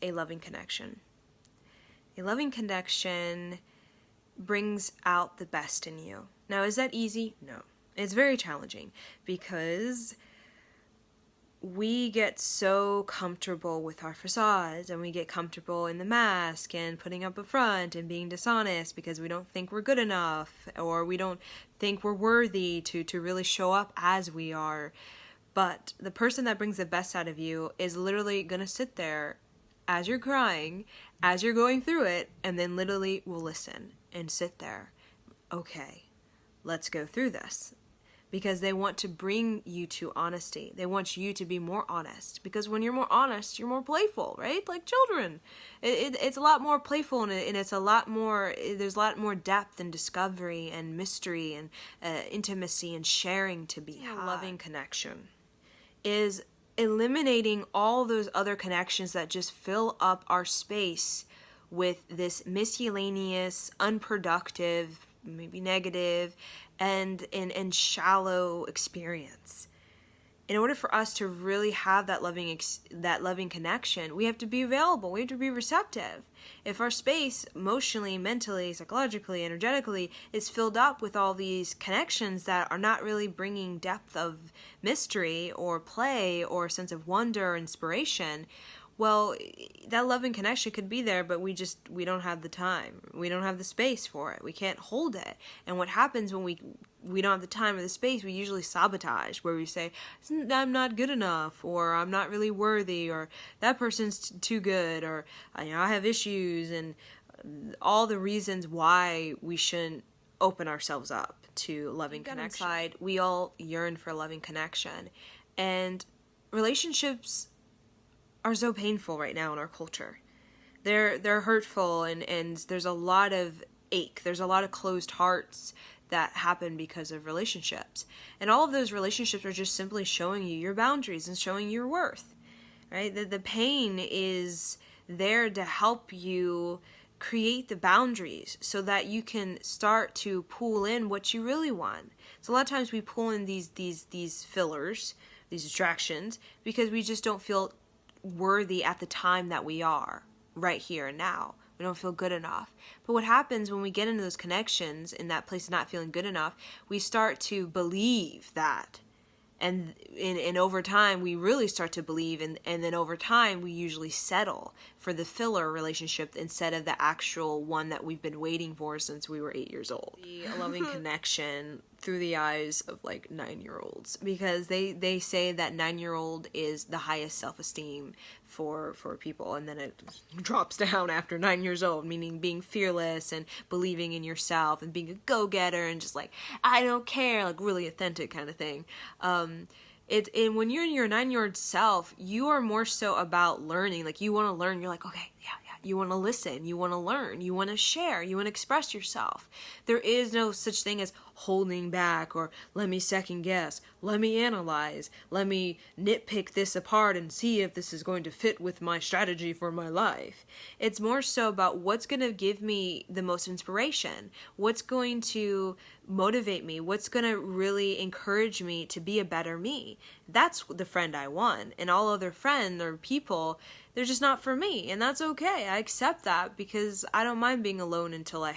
a loving connection. A loving connection brings out the best in you. Now, is that easy? No. It's very challenging because we get so comfortable with our facades, and we get comfortable in the mask and putting up a front and being dishonest because we don't think we're good enough, or we don't think we're worthy to really show up as we are. But the person that brings the best out of you is literally gonna sit there as you're crying, as you're going through it, and then literally will listen and sit there. Okay, let's go through this. Because they want to bring you to honesty. They want you to be more honest. Because when you're more honest, you're more playful, right? Like children. It's a lot more playful, and it's a lot more, there's a lot more depth and discovery and mystery and intimacy and sharing to be had. Loving connection is eliminating all those other connections that just fill up our space with this miscellaneous, unproductive, maybe negative, and shallow experience. In order for us to really have that loving connection, we have to be available. We have to be receptive. If our space, emotionally, mentally, psychologically, energetically, is filled up with all these connections that are not really bringing depth of mystery or play or a sense of wonder or inspiration, well, that loving connection could be there, but we don't have the time. We don't have the space for it. We can't hold it. And what happens when we don't have the time or the space, we usually sabotage, where we say, I'm not good enough, or I'm not really worthy, or that person's too good, or I have issues, and all the reasons why we shouldn't open ourselves up to loving connection. Inside, we all yearn for loving connection. And relationships are so painful right now in our culture. They're hurtful, and there's a lot of ache. There's a lot of closed hearts that happen because of relationships. And all of those relationships are just simply showing you your boundaries and showing your worth, right? The pain is there to help you create the boundaries so that you can start to pull in what you really want. So a lot of times we pull in these fillers, these distractions, because we just don't feel worthy at the time that we are right here and now. We don't feel good enough. But what happens when we get into those connections in that place of not feeling good enough, we start to believe that. And over time, we really start to believe, and then over time, we usually settle for the filler relationship instead of the actual one that we've been waiting for since we were 8 years old. A loving connection through the eyes of 9-year-olds, because they say that 9-year-old is the highest self-esteem for people, and then it drops down after 9 years old, meaning being fearless and believing in yourself and being a go-getter and just I don't care, really authentic kind of thing. And when you're in your 9-year-old self, you are more so about learning. You want to learn. You're okay, yeah. You want to listen. You want to learn. You want to share. You want to express yourself. There is no such thing as holding back or let me second guess. Let me analyze. Let me nitpick this apart and see if this is going to fit with my strategy for my life. It's more so about what's going to give me the most inspiration. What's going to motivate me? What's going to really encourage me to be a better me? That's the friend I want. And all other friends or people, they're just not for me. And that's okay. I accept that because I don't mind being alone until I